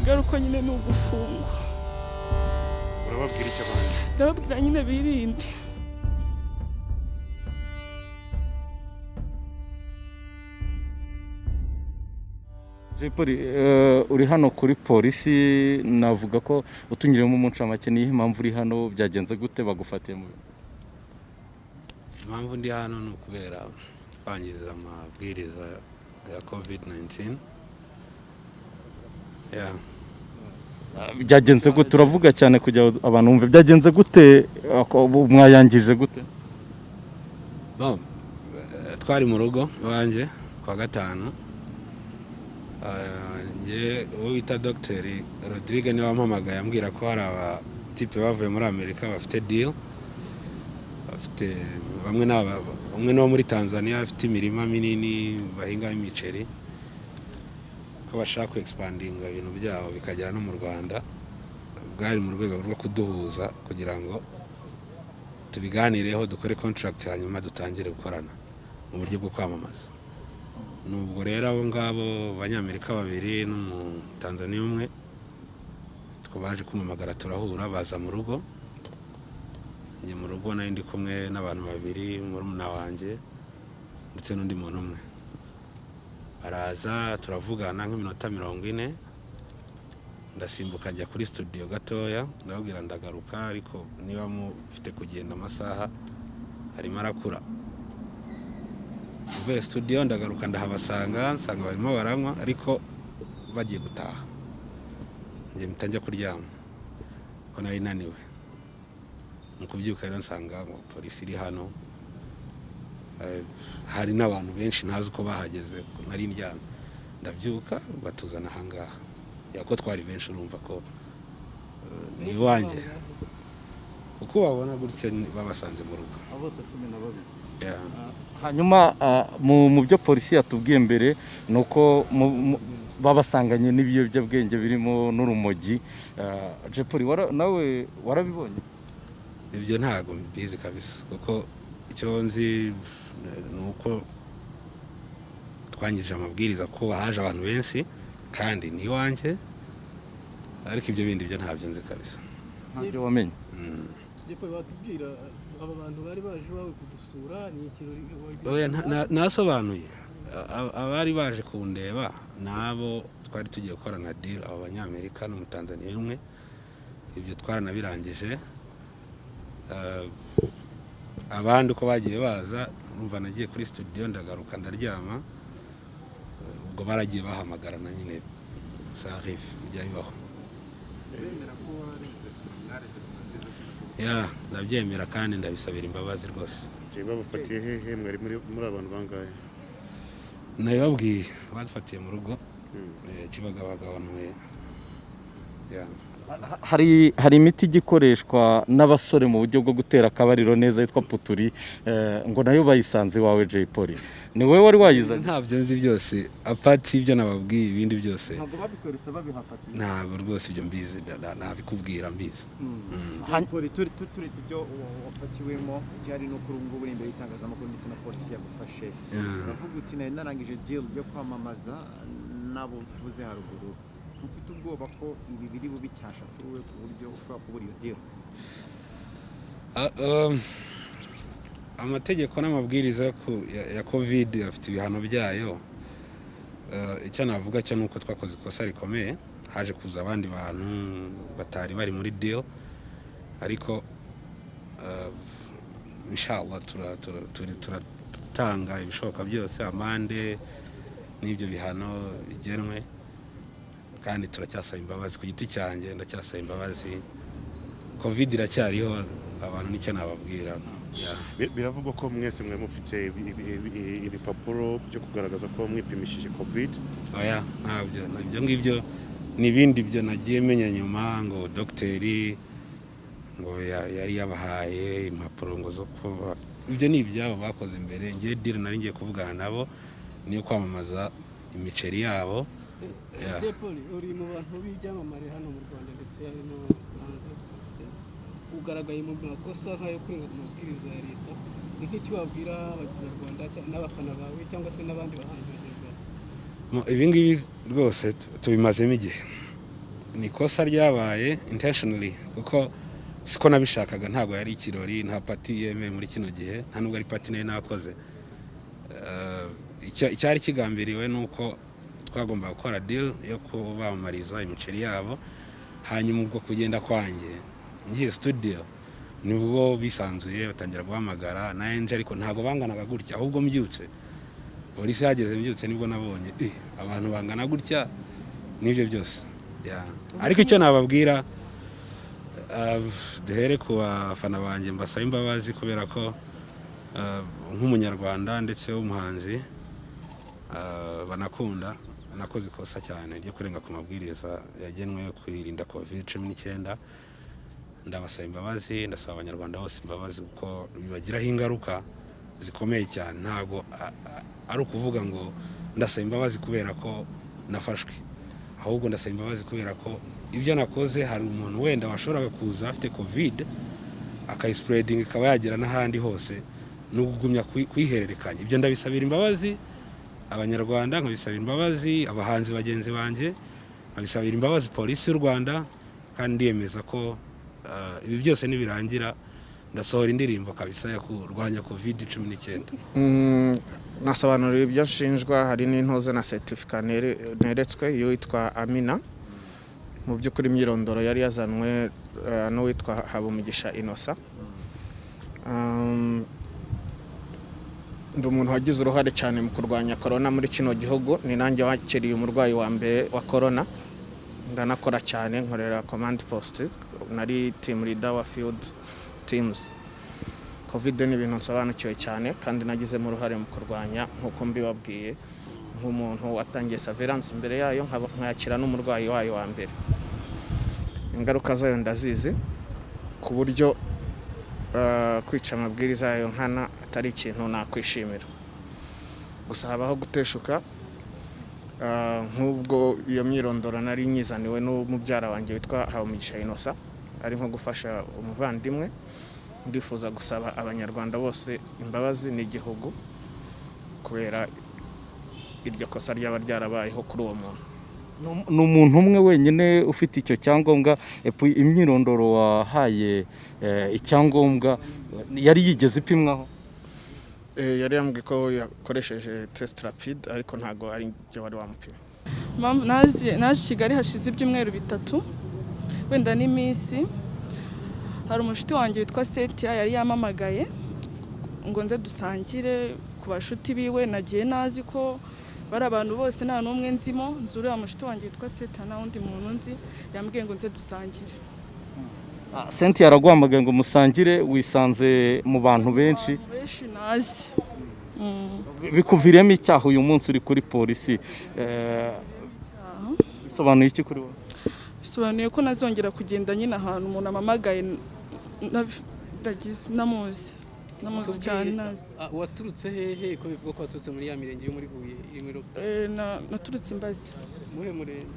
ingaruka nyine ni ugufungwa. Urababwira icyo abandi? Ndababwira nyine birinde. Jepoli uri hano kuri polisi, navuga ko utunyiremo umuncamake nihe impamvu uri hano, byagenze gute bagufatiye mu? Impamvu ndi hano ni ukubera kwangiza amabwiriza ya COVID-19. Byagenze gute? Turavuga cyane kugira abantu bumve byagenze gute, mwayangije gute? Twari mu rugo wanjye kwa gatanu, uwo bita Dr. Rodrigue niwe wampamagaye ambwira ko hari abatipe bavuye muri Amerika bafite deal, bafite bamwe no muri Tanzania bafite imirima minini bahinga imiceri, ko bashaka ku expandinga ibintu byabo bikagera no mu Rwanda. Bwari mu rwego rwo kuduhuza kugira ngo tubiganireho, dukore contract hanyuma dutangire gukorana mu buryo bwo kwamamaza. Nubwo rero abo ngabo abanyamerika babiri n'umutanzania umwe twabaje kumamagara, turahura, baza mu rugo. Njye mu rugo nari ndi kumwe n'abantu babiri, murumuna wanjye ndetse n'undi muntu umwe. Baraza turavugana nk'iminota 40, ndasimbuka njya kuri studio gatoya, ndababwira ndagaruka, ariko niba mufite kugenda amasaha arimo arakura. Uvuye studio ndagaruka ndahabasanga, nsanga barimo baranywa ariko bagiye gutaha. Njye mpita njya kuryama ko nari naniwe. Mu kubyuka rero nsanga polisi iri hano, hari n'abantu benshi ntazi uko bahageze, nari ndyamye. Ndabyuka batuzana ahangaha, yako twari benshi, urumva ko ni wanjye. Uko babona gutya babasanze mu rugo abose 12. Hanyuma mu byo polisi yatubwiye mbere nuko babasanganye n'ibiyobyabwenge birimo n'urumogi. Jepoli nawe warabibonye? Ibyo ntago mbizi kabisa, kuko icyo nzi nuko twanyije amabwiriza ko haje abantu benshi kandi ni wanjye, ariko ibyo bindi byo ntabyo nzi kabisa. Ntabyo wamenye? Jepoli batubwira aba bantu bari baje bawe kudusura ni ikirori? Oya, nasobanuye. Abari baje kundeba nabo twari tugiye gukorana deal, aba banyamerika n'umutanzania umwe. Ibyo twaranabirangije. Abandi uko bagiye baza, urumva nagiye kuri studio ndagaruka ndaryama, ubwo baragiye bahamagarana nyine sarif byabibaho. Ndabyemera kandi ndabisabira imbabazi rwose. Babafatiye hehe? Mwari muri abantu bangahe? Nabibabwiye, badufatiye mu rugo Kibagabaga. Hari imiti igikoreshwa n'abasore mu buryo bwo gutera akabariro neza yitwa puturi, ngo nayo bayisanze iwawe Jepoli. Ni wowe wari wayizanye? Ntabyo nzi byose, apati ibyo nababwiye, ibindi byose ntabwo babikweretse babihafatiye? Ntabwo rwose ibyo mbizi, nabikubwira mbizi. Jepoli, turetse ibyo wafatiwemo, cyari no kuri ngubu imbere y'itangazamakuru ndetse na polisi yagufashe, uravuga uti nari narangije deal byo kwamamaza nabo tuvuze haruguru. Ufite ubwoba ko ibi biri bubi cyasha kuri we ku buryo ushobora kubura iyo deal? Amategeko n'amabwiriza ya COVID afite ibihano byayo. Icyo navuga cyo nuko twakoze ikosa rikomeye, haje kuza abandi bantu batari bari muri deal, ariko inshallah turatanga ibishoboka byose, amande n'ibyo bihano bigenwe, kandi turacyasaba imbabazi. Ku giti cyanjye ndacyasaba imbabazi. COVID iracyariho, abantu nicyo nababwira. Biravugwa ko mwese mwe mufite ibipapuro byo kugaragaza ko mwipimishije COVID? Oya, ntabyo ngibyo, n'ibindi byo nagiye menya nyuma ngo dogiteri ngo yari yabahaye impapuro ngo zo kuba. Ibyo ni ibyabo bakoze imbere. Ngiye deal nari ngiye kuvugana nabo niyo kwamamaza imiceri yabo. Jepoli, uri mu bantu b'ibyamamare hano mu Rwanda ndetse no hanze, ugaragaye mu makosa nk'ayo kurenga ku mabwiriza ya leta. Ni nk'iki wabwira abanyarwanda n'abafana bawe cyangwa se n'abandi bahanzi bagezweho? Ibi ngibi rwose tubimazemo igihe, ni kosa ryabaye intentionally kuko siko nabishakaga, ntabwo yari ikirori, nta party yemeye muri kino gihe, nta nubwo ari party nayo nakoze. Icyari kigambiriwe nuko twagomba gukora deal yo kubamamariza imiceri yabo, hanyuma ubwo kugenda kwanjye ngiye studio nibwo bisanzuye batangira guhamagara na Angel, ariko ntabwo banganaga gutya, ahubwo mbyutse polisi yageze mbyutse nibwo nabonye abantu bangana gutya n'ibyo byose. Ariko icyo nababwira, duhere ku bafana banjye mbasaba imbabazi kubera ko nk'umunyarwanda ndetse w'umuhanzi banakunda nakoze ikosa cyane ryo kurenga ku mabwiriza yagenwe kwirinda COVID-19. Ndabasaba imbabazi, ndasaba abanyarwanda bose imbabazi kuko bibagiraho ingaruka zikomeye cyane. Ntago ari ukuvuga ngo ndasaba imbabazi kubera ko nafashwe, ahubwo ndasaba imbabazi kubera ko ibyo nakoze hari umuntu wenda washoboraga kuza afite COVID akayispreading ikaba yagera n'ahandi hose, n'ugumya kwihererekanya. Ibyo ndabisabira imbabazi abanyarwanda, nkabisabira imbabazi abahanzi bagenzi banje, nkabisabira imbabazi polisi y'u Rwanda, kandi ndiyemeza ko ibi byose nibirangira ndasohora indirimbo kabisa yo kurwanya COVID-19. Nasobanurira ibyo nshinjwa, hari n'intoze na certificate neretswe yo yitwa Amina. Mu by'ukuri imyirondoro yari yazanwe n'uwitwa Habumugisha Innocent. Ndi umuntu wagize uruhare cyane mu kurwanya corona muri kino gihugu, ni nanjye wakiriye umurwayi wa mbere wa corona, ndanakora cyane, nkorera command post, nari team leader wa field teams. COVID ni ibintu nsobanukiwe cyane kandi nagizemo uruhare mu kurwanya, nkuko mbibabwiye, nk'umuntu watangiye surveillance imbere yayo, nkayakira n'umurwayi wayo wa mbere. Ingaruka zayo ndazizi ku buryo kwica amabwiriza yayo nkana atari ikintu nakwishimira. Gusa habaho guteshuka, nk'ubwo iyo myirondoro nari nyizaniwe n'umubyara wanjye witwa Habumugisha Innocent, ari nko gufasha umuvandimwe. Ndifuza gusaba abanyarwanda bose imbabazi n'igihugu kubera iryo kosa ryaba ryarabayeho kuri uwo muntu. Ni umuntu umwe wenyine ufite icyo cyangombwa, imyirondoro wahaye icyangombwa yari yigeze ipimwaho? Yari yambwiye ko yakoresheje test rapide, ariko ntago ari byo wari wamupima. Naje Kigali hashize ibyumweru 3 wenda n'iminsi. Hari umushuti wanjye witwa Setia yari yamamagaye ngo nze dusangire ku bashuti biwe. Nagiye nazi ko bari abantu bose nta n'umwe nzimo, nzure wa mushuti wanjye witwa Setia na undi muntu nzi, yambwiye ngo nze dusangire. Setia araguhamagaye ngo musangire, wisanze mu bantu benshi nazi. Bikuviremo icyaha uyu munsi uri kuri polisi, bisobanuye iki kuri wowe? Bisobanuye ko nazongera kugenda nyine ahantu umuntu amamagaye namuzi cyane nazi. Waturutse hehe ko bivuga ko waturutse muri ya mirenge yo muri Huye imiro? Naturutse Imbazi. Muhe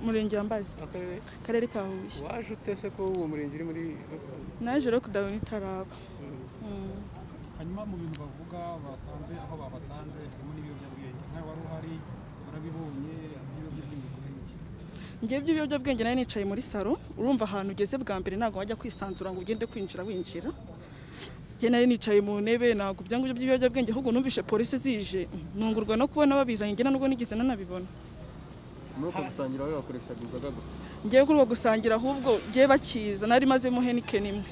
murenge wa Mbazi, akarere ka Huye. Waje utese ko uwo murenge uri muri lockdown? Naje lockdown itaraba. Hanyuma mu bintu bavuga basanze aho babasanze harimo n'ibiyobyabwenge, nkawe wari uhari barabibonye, ngiye by'ibiyobyabwenge nari nicaye muri salo. Urumva ahantu ugeze bwa mbere ntago wajya kwisanzura ngo ugende kwinjira winjira. Ngiye nari nicaye mu ntebe, ntago byangu by'ibiyobyabwenge, ahubwo numvishe polisi zije, ntungurwa no kubona babizanye, ngiye nubwo nigize nanabibona. Nuko gusangira wowe wakoreshaga inzoga gusa? Ngiye kuri gusangira, ahubwo ngiye bakiza nari maze mu Heineken imwe,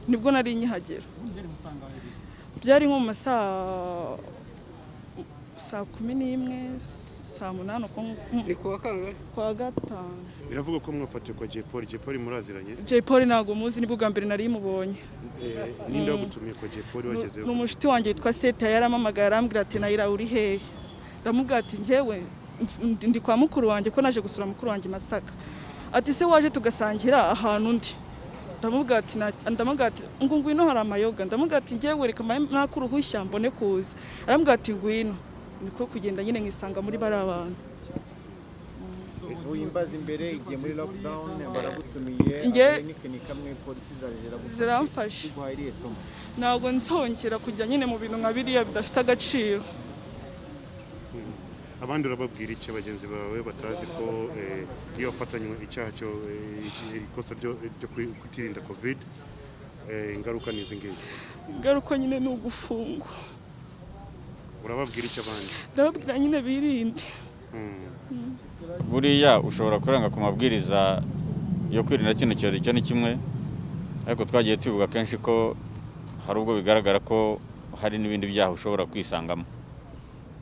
nibwo nari nyihagera. Byari nko mu masaa 11 saa 8 ni kuwa kangahe? Kwa gatanu. Biravuga ko mwafatiwe kwa Jepoli muraziranye? Jepoli ntago muzi, nibwo bwa mbere nari mubonye. Ninde wagutumiye kwa Jepoli wagezeyo? N'umushuti wanjye witwa Setia yaramamagaye arambwira ati Naira uri hehe? Ndamubwira ati njyewe ndi kwa mukuru wanjye ko naje gusura mukuru wanjye Masaka. Ati se waje tugasangira ahantu ndi? Ndamubwira ati ngo ngwino hari amayoga. Ndamubwira ati njyewe reka nakuruhushya mbone kuza. Arambwira ati ngwino. Niko kugenda nyine ngisanga muri bari abantu. Uyimbaza imbere igiye muri lockdown, baragutumiye, ni kamwe polisi ziramfasha. Ntabwo nzongera kujya nyine mu bintu nka biriya bidafite agaciro. abandi urababwira iki bagenzi bawe batazi ko iyo bafatanywe icyaha cyo ikosa ryo kwirinda covid ingaruka ni izi ngizi? Ingaruka nyine ni ugufungwa. Urababwira iki abandi? Ndababwira nyine birinde. Buriya ushobora kurenga ku mabwiriza yo kwirinda kino cyorezo cyo ni kimwe, ariko twagiye tuvuga kenshi ko hari ubwo bigaragara ko hari n'ibindi byaha ushobora kwisangamo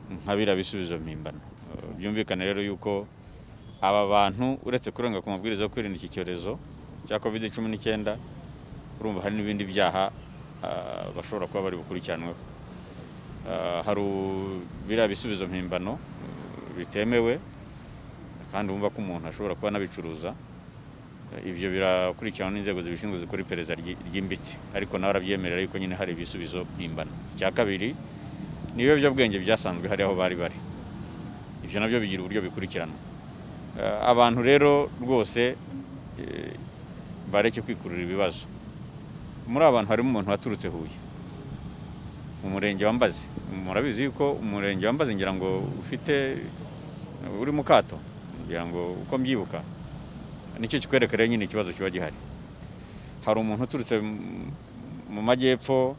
nka bira bisubizo mpimbano. Byumvikane rero yuko aba bantu uretse kurenga ku mabwiriza yo kwirinda iki cyorezo cya COVID-19 urumva hari n'ibindi byaha bashobora kuba bari bukurikiranweho. Hari bira bisubizo mpimbano bitemewe kandi umva ko umuntu ashobora kuba nabicuruza. Ibyo birakurikiranwa n'inzego zibishinzwe zikora iperereza ryimbitse, ariko nawe arabyemerera yuko nyine hari ibisubizo mpimbano. Cya kabiri ni ibiyobyabwenge byasanzwe hari aho bari. Ibyo nabyo bigira uburyo bikurikirana. Abantu rero rwose bareke kwikurura ibibazo. Muri abantu harimo umuntu waturutse Huye mu murenge wa Mbazi. Murabizi yuko umurenge wa Mbazi ngira ngo ufite uri mu kato, ngira ngo uko mbyibuka nicyo kikwerekera nyine ikibazo kiba gihari. Hari umuntu uturutse mu majyepfo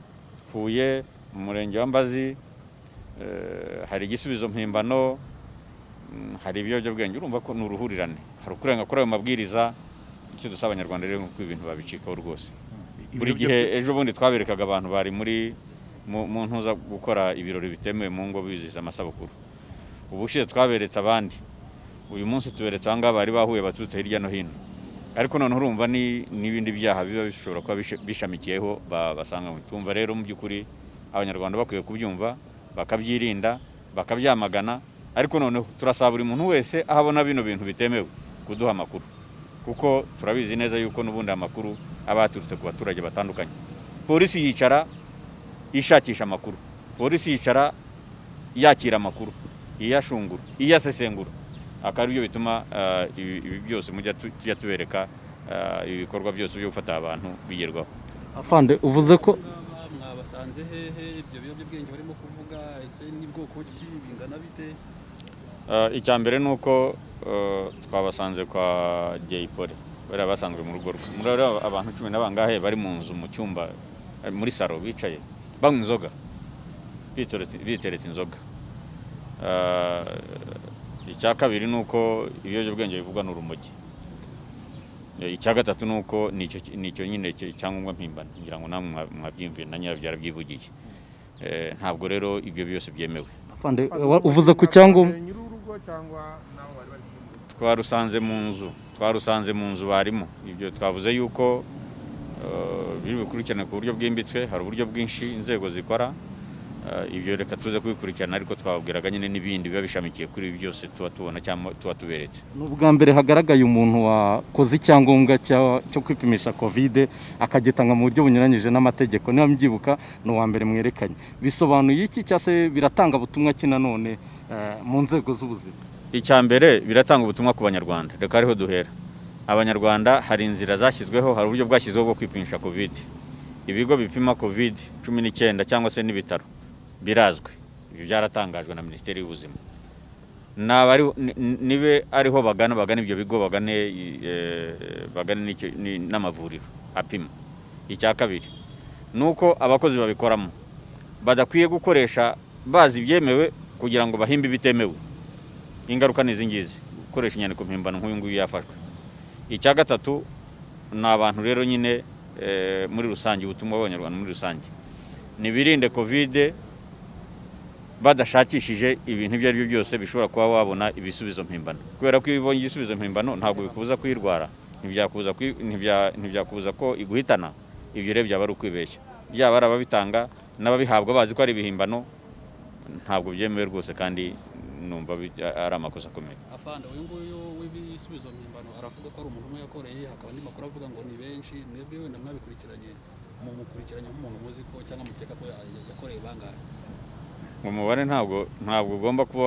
Huye mu murenge wa Mbazi, hari igisubizo mpimbano, hari ibiyobyabwenge. Urumva ko ni uruhurirane, hari ukurenga kuri ayo mabwiriza. Icyo dusaba Abanyarwanda rero ko ibintu babicikaho rwose. Buri gihe ejo bundi twaberekaga abantu bari muri mu ntuza gukora ibirori bitemewe mu ngo bizihiza amasabukuru. Ubushize twaberetse abandi, uyu munsi tuberetse abangaba bari bahuye baturutse hirya no hino. Ariko none urumva n'ibindi byaha biba bishobora kuba bishamikiyeho basanga. Tumva rero mu by'ukuri Abanyarwanda bakwiye kubyumva bakabyirinda bakabyamagana. Ariko noneho turasaba buri muntu wese ahabona bino bintu bitemewe kuduha amakuru, kuko turabizi neza yuko n'ubundi amakuru aba yaturutse ku baturage batandukanye. Polisi yicara ishakisha amakuru, polisi yicara yakira amakuru, iyashungura, iyasesengura. Akari byo bituma ibi byose mujya tubereka ibikorwa byose byo gufata abantu bigerwaho. Afande, uvuze ko mwabasanze hehe ibyo biyobyabwenge barimo kuvuga? Ese ni bwoko ki, bingana bite? Icya mbere ni uko twabasanze kwa Jaypole, bari basanzwe mu rugo rwe. Muri abantu 10 n'abangahe bari mu nzu mu cyumba muri saro bicaye banywa inzoga, biteretse inzoga. Icya kabiri ni uko ibiyobyabwenge bivugwa n'urumogi. Icya gatatu ni uko nicyo nyine cyangombwa mpimbano, ngira ngo namwe mwabyimviye na nyirabyara byivugiye. Ntabwo rero ibyo byose byemewe. Afande, uvuze ku cyangombwa twarusanze mu nzu barimo. Ibyo twavuze yuko biri bikurikirana ku buryo bwimbitswe. Hari uburyo bwinshi inzego zikora. Ibyo reka tuze kubikurikirana, ariko twababwiraga nyine n'ibindi biba bishamikiye kuri ibi byose tuba tubona cyangwa tuba tuberetse. N'ubwa mbere hagaragaye umuntu wakoze icyangombwa cyo kwipimisha covid akagitanga mu buryo bunyuranyije n'amategeko. Niba mbyibuka ni uwa mbere mwerekanye. Bisobanuye iki cyangwa se biratanga ubutumwa ki nanone mu nzego z'ubuzima? Icya mbere biratanga ubutumwa ku Banyarwanda. Reka ariho duhera. Abanyarwanda hari inzira zashyizweho, hari uburyo bwashyizweho bwo kwipimisha covid. Ibigo bipima covid-19 cyangwa se n'ibitaro birazwi. Ibi byaratangajwe na Minisiteri y'Ubuzima. Nibe ariho bagana ibyo bigo, bagane n'amavuriro apima. Icya kabiri nuko abakozi babikoramo badakwiye gukoresha bazi ibyemewe kugira ngo bahimbe bitemewe. Ingaruka ni izingizi, gukoresha inyandiko mpimbano nk'uyu nguyu yafashwe. Icya gatatu ni abantu rero nyine muri rusange, ubutumwa bw'Abanyarwanda muri rusange nibirinde covid badashakishije ibintu ibyo ari byo byose bishobora kuba wabona ibisubizo mpimbano. Kubera ko ibonye igisubizo mpimbano ntabwo bikubuza kwirwara, ntibyakubuza ko iguhitana. Ibyo rero byaba ari ukwibeshya. Byaba ari ababitanga n'ababihabwa bazi ko ari ibihimbano, ntabwo byemewe rwose, kandi numva ari amakosa akomeye. Afande, uyu nguyu w'ibisubizo mpimbano aravuga ko ari umuntu umwe yakoreye, hakaba andi makuru avuga ngo ni benshi. Mwebwe wenda mwabikurikiranye, mukurikiranye nk'umuntu muzi ko cyangwa mukeka ko yakoreye bangahe? Umubare ntabwo ugomba kuba